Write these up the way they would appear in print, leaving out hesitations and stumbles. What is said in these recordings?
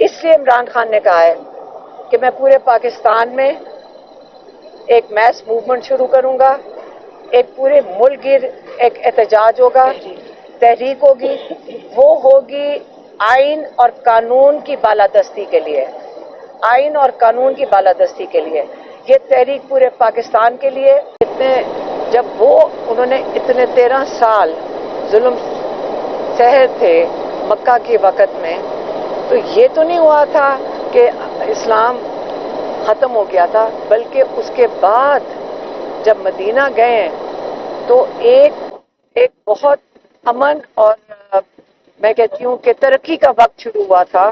इसलिए इमरान खान ने कहा है कि मैं पूरे पाकिस्तान में एक मैस मूवमेंट शुरू करूंगा, एक पूरे मुल्क गिर एक एहतजाज होगा, तहरीक होगी, वो होगी आइन और कानून की बालादस्ती के लिए, आइन और कानून की बालादस्ती के लिए। ये तहरीक पूरे पाकिस्तान के लिए। जब उन्होंने इतने 13 साल जुल्म सहे थे मक्का के वक़्त में, तो ये तो नहीं हुआ था कि इस्लाम ख़त्म हो गया था, बल्कि उसके बाद जब मदीना गए तो एक बहुत अमन और मैं कहती हूँ कि तरक्की का वक्त शुरू हुआ था।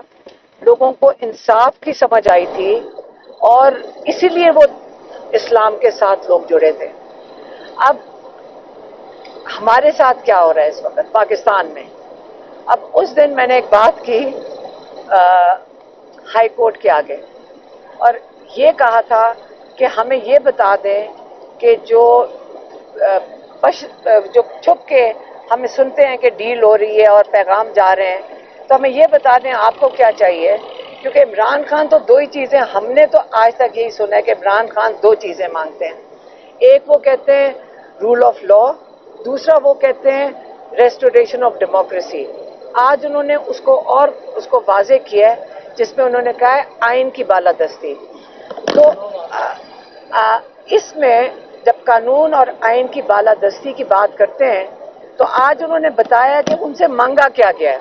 लोगों को इंसाफ की समझ आई थी और इसीलिए वो इस्लाम के साथ लोग जुड़े थे। अब हमारे साथ क्या हो रहा है इस वक्त पाकिस्तान में? अब उस दिन मैंने एक बात की हाई कोर्ट के आगे और ये कहा था कि हमें ये बता दें कि जो छुप के हमें सुनते हैं कि डील हो रही है और पैगाम जा रहे हैं, तो हमें ये बता दें आपको क्या चाहिए, क्योंकि इमरान खान तो दो ही चीज़ें, हमने तो आज तक यही सुना है कि इमरान खान दो चीज़ें मांगते हैं। एक वो कहते हैं रूल ऑफ लॉ, दूसरा वो कहते हैं रेस्टोरेशन ऑफ डेमोक्रेसी। आज उन्होंने उसको वाजे किया है, जिसमें उन्होंने कहा है आइन की बालादस्ती। तो इसमें जब कानून और आइन की बालादस्ती की बात करते हैं, तो आज उन्होंने बताया कि उनसे मांगा क्या गया है।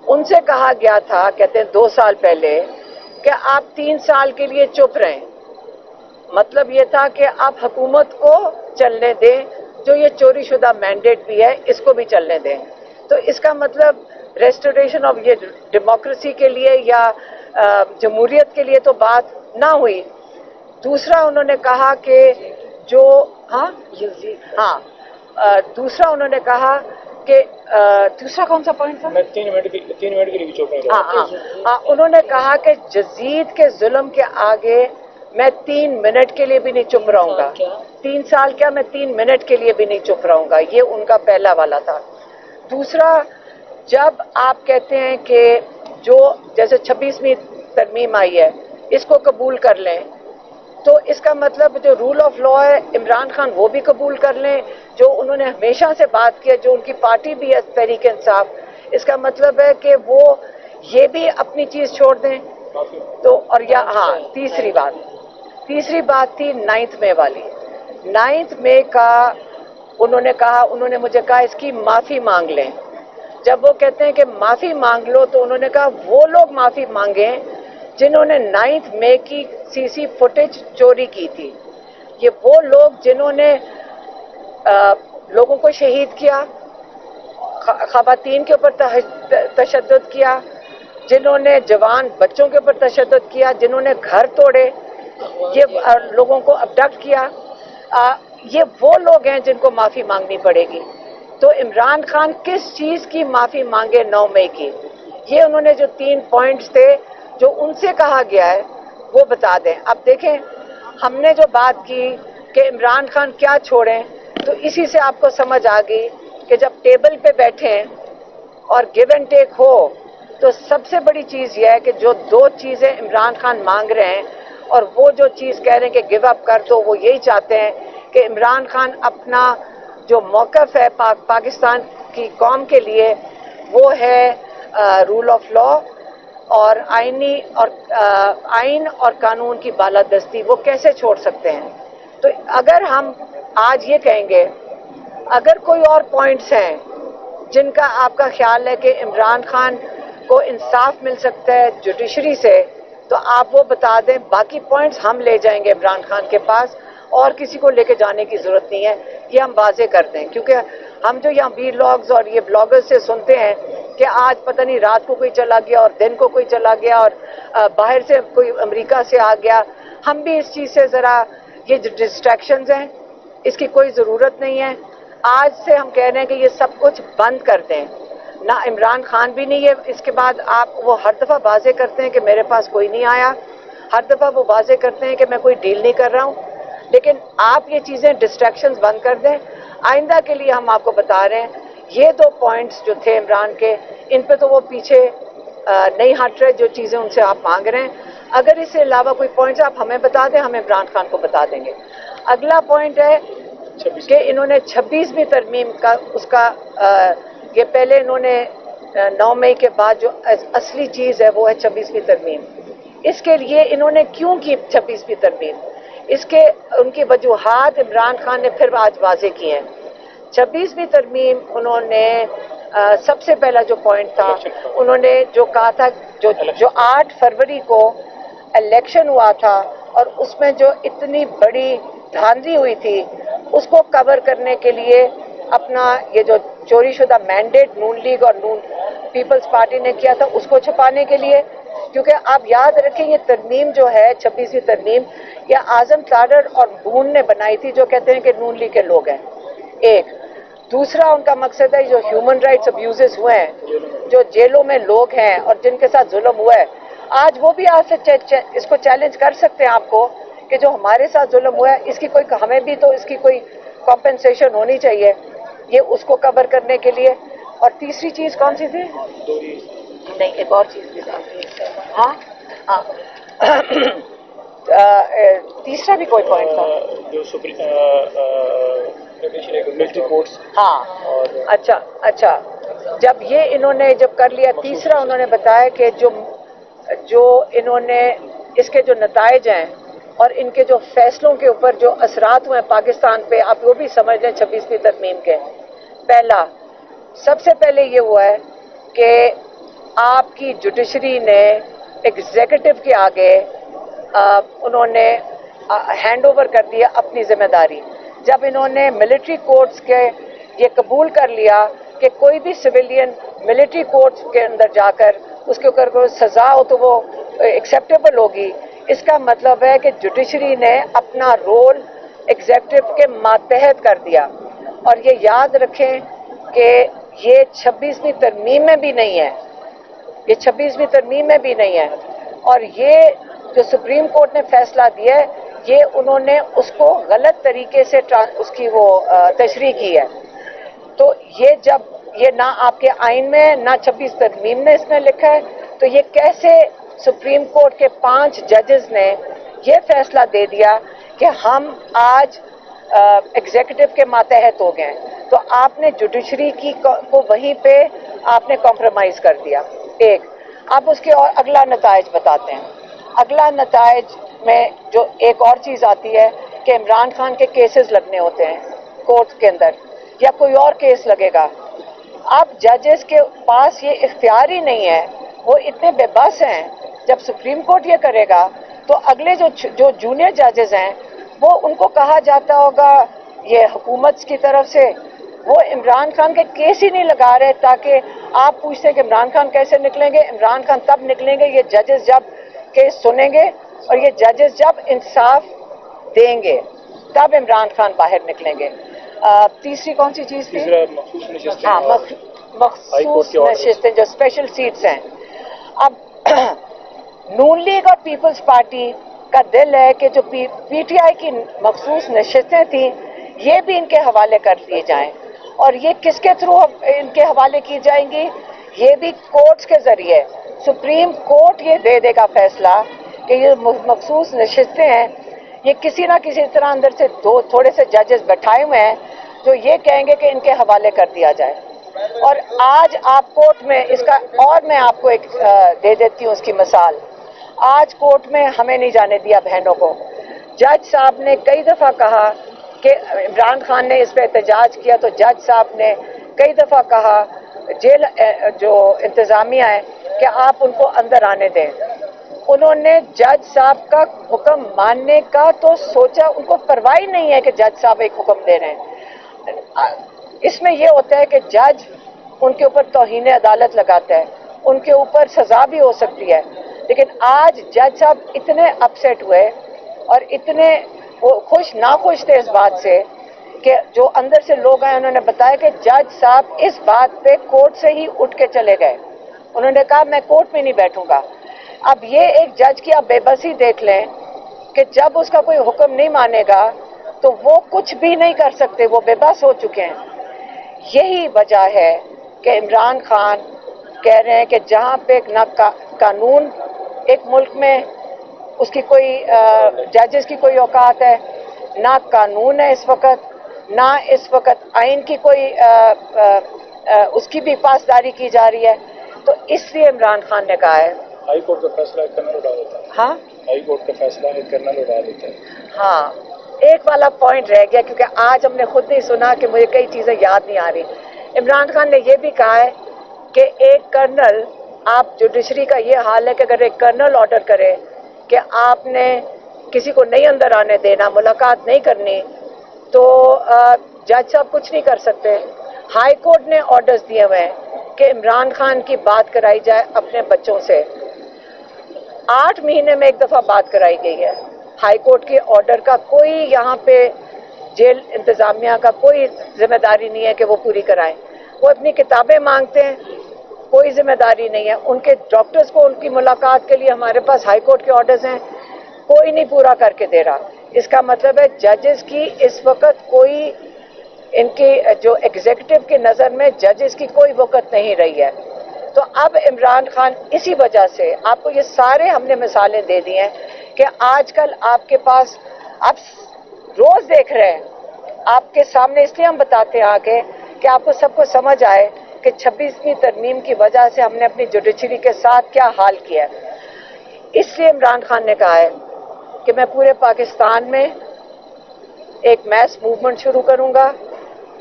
उनसे कहा गया था, कहते हैं 2 साल पहले, कि आप 3 साल के लिए चुप रहें। मतलब ये था कि आप हुकूमत को चलने दें, जो ये चोरी शुदा मैंडेट भी है इसको भी चलने दें। तो इसका मतलब रेस्टोरेशन ऑफ ये डेमोक्रेसी के लिए या जमहूरियत के लिए तो बात ना हुई। दूसरा उन्होंने कहा कि जो दूसरा उन्होंने कहा कि दूसरा कौन सा पॉइंट था? मैं 3 मिनट के लिए चुप नहीं रहा। उन्होंने कहा कि जजीद के जुल्म के आगे मैं 3 मिनट के लिए भी नहीं चुप रहूंगा। 3 साल क्या, मैं 3 मिनट के लिए भी नहीं चुप रहूंगा। ये उनका पहला वाला था। दूसरा, जब आप कहते हैं कि जो जैसे 26वीं तरमीम आई है इसको कबूल कर लें, तो इसका मतलब जो रूल ऑफ लॉ है इमरान खान वो भी कबूल कर लें, जो उन्होंने हमेशा से बात की है, जो उनकी पार्टी भी है तहरीक इंसाफ, इसका मतलब है कि वो ये भी अपनी चीज़ छोड़ दें। तो और या तीसरी बात थी 9 मई वाली। 9 मई का उन्होंने मुझे कहा इसकी माफ़ी मांग लें। जब वो कहते हैं कि माफ़ी मांग लो, तो उन्होंने कहा वो लोग माफ़ी मांगें जिन्होंने 9 मई की सीसी फुटेज चोरी की थी। ये वो लोग जिन्होंने लोगों को शहीद किया, ख़वातीन के ऊपर तशद्दुद किया, जिन्होंने जवान बच्चों के ऊपर तशद्दुद किया, जिन्होंने घर तोड़े, ये लोगों को अबडक्ट किया, ये वो लोग हैं जिनको माफ़ी मांगनी पड़ेगी। तो इमरान खान किस चीज़ की माफ़ी मांगे 9 मई की? ये उन्होंने जो 3 पॉइंट्स थे जो उनसे कहा गया है वो बता दें। अब देखें, हमने जो बात की कि इमरान खान क्या छोड़ें, तो इसी से आपको समझ आ गई कि जब टेबल पे बैठें और गिव एंड टेक हो, तो सबसे बड़ी चीज़ यह है कि जो 2 चीज़ें इमरान खान मांग रहे हैं और वो जो चीज़ कह रहे हैं कि गिव अप कर दो, वो यही चाहते हैं कि इमरान खान अपना जो मौक़िफ़ है पाकिस्तान की कौम के लिए, वो है रूल ऑफ लॉ और आइन और कानून की बालादस्ती, वो कैसे छोड़ सकते हैं? तो अगर हम आज ये कहेंगे, अगर कोई और पॉइंट्स हैं जिनका आपका ख्याल है कि इमरान खान को इंसाफ मिल सकता है जुडिशरी से, तो आप वो बता दें। बाकी पॉइंट्स हम ले जाएंगे इमरान खान के पास, और किसी को लेके जाने की ज़रूरत नहीं है, ये हम वाजे कर दें। क्योंकि हम जो यहाँ वीलॉग्स और ये ब्लॉगर्स से सुनते हैं कि आज पता नहीं रात को कोई चला गया और दिन को कोई चला गया और बाहर से कोई अमेरिका से आ गया, हम भी इस चीज़ से ज़रा, ये जो डिस्ट्रैक्शंस हैं इसकी कोई ज़रूरत नहीं है। आज से हम कह रहे हैं कि ये सब कुछ बंद कर दें। ना इमरान खान भी नहीं है, इसके बाद वो हर दफ़ा वाजे करते हैं कि मेरे पास कोई नहीं आया, हर दफ़ा वो वाजे करते हैं कि मैं कोई डील नहीं कर रहा हूँ, लेकिन आप ये चीज़ें डिस्ट्रैक्शंस बंद कर दें। आइंदा के लिए हम आपको बता रहे हैं, ये 2 पॉइंट्स जो थे इमरान के, इन पे तो वो पीछे नहीं हट रहे जो चीज़ें उनसे आप मांग रहे हैं। अगर इससे अलावा कोई पॉइंट्स आप हमें बता दें, हम इमरान खान को बता देंगे। अगला पॉइंट है कि इन्होंने 26वीं तरमीम का उसका ये पहले इन्होंने 9 मई के बाद जो असली चीज़ है वो है 26वीं तरमीम। इसके लिए इन्होंने क्यों की 26वीं तरमीम, इसके उनकी वजूहात इमरान खान ने फिर आज वाजे की हैं। 26वीं तरमीम उन्होंने सबसे पहला जो पॉइंट था, उन्होंने जो कहा था जो 8 फरवरी को इलेक्शन हुआ था और उसमें जो इतनी बड़ी धांधली हुई थी उसको कवर करने के लिए अपना ये जो चोरी शुदा मैंडेट नून लीग और नून पीपल्स पार्टी ने किया था उसको छुपाने के लिए, क्योंकि आप याद रखें ये तरमीम जो है 26वीं तरमीम ये आजम तारड़ और बून ने बनाई थी जो कहते हैं कि नून लीग के लोग हैं। एक दूसरा उनका मकसद है जो ह्यूमन राइट्स अब्यूजेस हुए हैं, जो जेलों में लोग हैं और जिनके साथ जुल्म हुआ है, आज वो भी आज से इसको चैलेंज कर सकते हैं आपको कि जो हमारे साथ जुल्म हुआ है इसकी कोई, हमें भी तो इसकी कोई कॉम्पेंसेशन होनी चाहिए, ये उसको कवर करने के लिए। और तीसरी चीज कौन सी थी? नहीं, एक और चीज भी थी। हाँ हाँ तीसरा भी कोई पॉइंट था जो मिलिट्री कोर्ट्स। हाँ और अच्छा जब ये इन्होंने जब कर लिया, तीसरा उन्होंने बताया कि जो इन्होंने इसके जो नताइज हैं और इनके जो फैसलों के ऊपर जो असरात हुए हैं पाकिस्तान पे, आप वो भी समझ लें 26वीं तरमीम के। पहला सबसे पहले ये हुआ है कि आपकी जुडिशरी ने एग्जीक्यूटिव के आगे उन्होंने हैंड ओवर कर दिया अपनी जिम्मेदारी। जब इन्होंने मिलिट्री कोर्ट्स के ये कबूल कर लिया कि कोई भी सिविलियन मिलिट्री कोर्ट्स के अंदर जाकर उसके ऊपर कोई सज़ा हो तो वो एक्सेप्टेबल होगी, इसका मतलब है कि जुडिशरी ने अपना रोल एग्जीक्यूटिव के मातहत कर दिया। और ये याद रखें कि ये 26वीं तरमीम में भी नहीं है, ये 26वीं तरमीम में भी नहीं है। और ये जो सुप्रीम कोर्ट ने फैसला दिया है ये उन्होंने उसको गलत तरीके से उसकी वो तशरीह की है। तो ये जब ये ना आपके आइन में ना 26 तरमीम ने इसमें लिखा है, तो ये कैसे सुप्रीम कोर्ट के 5 जजेस ने ये फैसला दे दिया कि हम आज एग्जीक्यूटिव के मातहत हो गए हैं, तो आपने जुडिशरी की को वहीं पे आपने कॉम्प्रोमाइज़ कर दिया। एक अब उसके और अगला नताइज बताते हैं। अगला नताइज में जो एक और चीज़ आती है कि इमरान खान के केसेस लगने होते हैं कोर्ट के अंदर या कोई और केस लगेगा। अब जजेस के पास ये इख्तियार ही नहीं है, वो इतने बेबस हैं। जब सुप्रीम कोर्ट ये करेगा तो अगले जो जूनियर जजेस हैं वो उनको कहा जाता होगा ये हुकूमत की तरफ से वो इमरान खान के केस ही नहीं लगा रहे, ताकि आप पूछते हैं कि इमरान खान कैसे निकलेंगे। इमरान खान तब निकलेंगे ये जजेस जब केस सुनेंगे और ये जजेस जब इंसाफ देंगे तब इमरान खान बाहर निकलेंगे। तीसरी कौन सी चीज़ थी? हाँ, मखसूस नशिस्तें जो स्पेशल सीट्स हैं। अब नून लीग और पीपल्स पार्टी का दिल है कि जो पीटीआई की मखसूस नशिस्तें थी ये भी इनके हवाले कर दिए जाएं, और ये किसके थ्रू इनके हवाले की जाएंगी? ये भी कोर्ट्स के जरिए। सुप्रीम कोर्ट ये दे देगा फैसला कि ये मखसूस नशिस्तें हैं, ये किसी ना किसी तरह अंदर से थोड़े से जजेस बैठाए हुए हैं जो ये कहेंगे कि इनके हवाले कर दिया जाए। और आज आप कोर्ट में इसका, और मैं आपको एक दे देती हूँ उसकी मिसाल। आज कोर्ट में हमें नहीं जाने दिया बहनों को। जज साहब ने कई दफ़ा कहा कि इमरान खान ने इस पर एहतजाज किया तो जज साहब ने कई दफ़ा कहा जेल जो इंतज़ामिया है कि आप उनको अंदर आने दें। उन्होंने जज साहब का हुक्म मानने का तो सोचा, उनको परवाह ही नहीं है कि जज साहब एक हुक्म दे रहे हैं। इसमें यह होता है कि जज उनके ऊपर तौहीन अदालत लगाता है, उनके ऊपर सज़ा भी हो सकती है। लेकिन आज जज साहब इतने अपसेट हुए और इतने वो नाखुश थे इस बात से कि जो अंदर से लोग आए उन्होंने बताया कि जज साहब इस बात पे कोर्ट से ही उठ के चले गए। उन्होंने कहा मैं कोर्ट में नहीं बैठूंगा। अब ये एक जज की आप बेबसी देख लें कि जब उसका कोई हुक्म नहीं मानेगा तो वो कुछ भी नहीं कर सकते, वो बेबस हो चुके हैं। यही वजह है कि इमरान खान कह रहे हैं कि जहाँ पे ना कानून एक मुल्क में उसकी कोई जजेस की कोई औकात है, ना कानून है इस वक्त, ना इस वक्त आइन की कोई उसकी भी पासदारी की जा रही है, तो इसलिए इमरान खान ने कहा है हाई कोर्ट का फैसला एक कर्नल उड़ा देता है। हाँ हाई कोर्ट का फैसला एक कर्नल उड़ा देता है। हाँ, एक वाला पॉइंट रह गया क्योंकि आज हमने खुद नहीं सुना कि मुझे कई चीज़ें याद नहीं आ रही। इमरान खान ने यह भी कहा है कि एक कर्नल, आप जुडिशरी का ये हाल है कि अगर एक कर्नल ऑर्डर करे कि आपने किसी को नहीं अंदर आने देना, मुलाकात नहीं करनी, तो जज साहब कुछ नहीं कर सकते। हाई कोर्ट ने ऑर्डर्स दिए हुए हैं कि इमरान खान की बात कराई जाए अपने बच्चों से। 8 महीने में एक दफ़ा बात कराई गई है। हाई कोर्ट के ऑर्डर का कोई यहाँ पे जेल इंतज़ामिया का कोई जिम्मेदारी नहीं है कि वो पूरी कराएं। वो अपनी किताबें मांगते हैं, कोई जिम्मेदारी नहीं है। उनके डॉक्टर्स को उनकी मुलाकात के लिए हमारे पास हाई कोर्ट के ऑर्डर्स हैं, कोई नहीं पूरा करके दे रहा। इसका मतलब है जजेस की इस वक्त कोई, इनकी जो एग्जीक्यूटिव की नज़र में जजेस की कोई वक़्त नहीं रही है। तो अब इमरान खान इसी वजह से, आपको ये सारे हमने मिसालें दे दी हैं कि आजकल आपके पास, आप रोज़ देख रहे हैं, आपके सामने इसलिए हम बताते हैं आगे कि आपको सबको समझ आए कि 26वीं तरमीम की वजह से हमने अपनी जुडिशरी के साथ क्या हाल किया है। इसलिए इमरान खान ने कहा है कि मैं पूरे पाकिस्तान में एक मैस मूवमेंट शुरू करूंगा,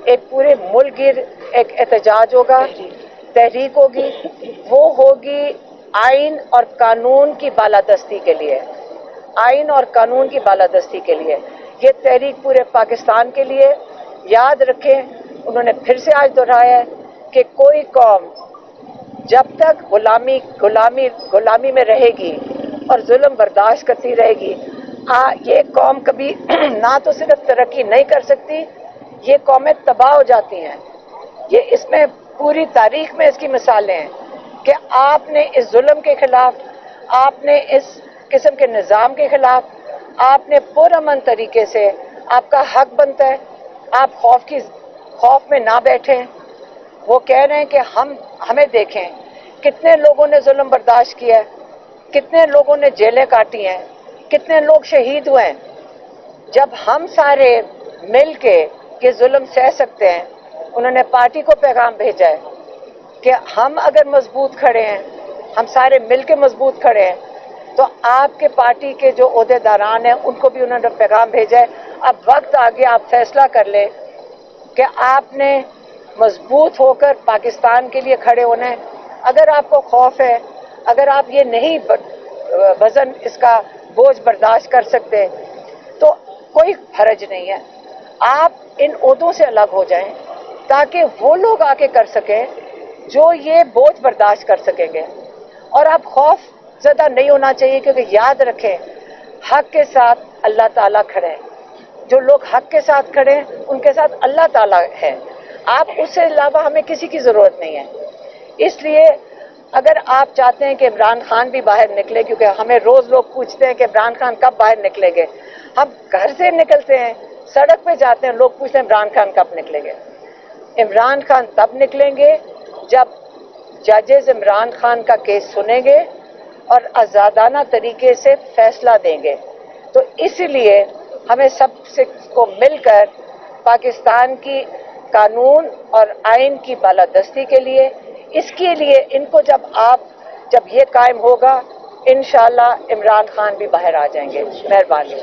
एक पूरे मुल्क गिर एक एहतजाज होगा, तहरीक होगी। वो होगी आइन और कानून की बालादस्ती के लिए, आइन और कानून की बालादस्ती के लिए। ये तहरीक पूरे पाकिस्तान के लिए। याद रखें, उन्होंने फिर से आज दोहराया है कि कोई कौम जब तक गुलामी में रहेगी और जुल्म बर्दाश्त करती रहेगी, ये कौम कभी ना तो सिर्फ तरक्की नहीं कर सकती, ये कौमें तबाह हो जाती हैं। ये इसमें पूरी तारीख में इसकी मिसालें हैं कि आपने इस जुल्म के खिलाफ, आपने इस किस्म के निज़ाम के खिलाफ, आपने पुरअमन तरीके से, आपका हक बनता है आप खौफ में ना बैठें। वो कह रहे हैं कि हमें देखें कितने लोगों ने जुल्म बर्दाश्त किया है, कितने लोगों ने जेलें काटी हैं, कितने लोग शहीद हुए हैं। जब हम सारे मिल के ये जुल्म सह सकते हैं, उन्होंने पार्टी को पैगाम भेजा है कि हम अगर मजबूत खड़े हैं, हम सारे मिल के मजबूत खड़े हैं, तो आपके पार्टी के जो ओहदेदारान हैं उनको भी उन्होंने पैगाम भेजा है। अब वक्त आ गया, आप फैसला कर ले कि आपने मजबूत होकर पाकिस्तान के लिए खड़े होना है। अगर आपको खौफ है, अगर आप ये नहीं वजन इसका बोझ बर्दाश्त कर सकते, तो कोई हरज नहीं है, आप इन ओहदों से अलग हो जाएं ताकि वो लोग आके कर सकें जो ये बोझ बर्दाश्त कर सकेंगे। और आप खौफ ज़्यादा नहीं होना चाहिए, क्योंकि याद रखें हक के साथ अल्लाह ताला खड़े हैं। जो लोग हक के साथ खड़े हैं उनके साथ अल्लाह ताला है। आप उससे अलावा हमें किसी की ज़रूरत नहीं है। इसलिए अगर आप चाहते हैं कि इमरान खान भी बाहर निकले, क्योंकि हमें रोज़ लोग पूछते हैं कि इमरान खान कब बाहर निकलेंगे, हम घर से निकलते हैं, सड़क पे जाते हैं, लोग पूछते हैं इमरान खान कब निकलेंगे। इमरान खान तब निकलेंगे जब जजेस इमरान खान का केस सुनेंगे और आज़ादाना तरीके से फैसला देंगे। तो इसलिए हमें सबसे को मिलकर पाकिस्तान की कानून और आइन की बालादस्ती के लिए, इसके लिए इनको जब ये कायम होगा, इंशाअल्लाह इमरान खान भी बाहर आ जाएंगे। मेहरबानी।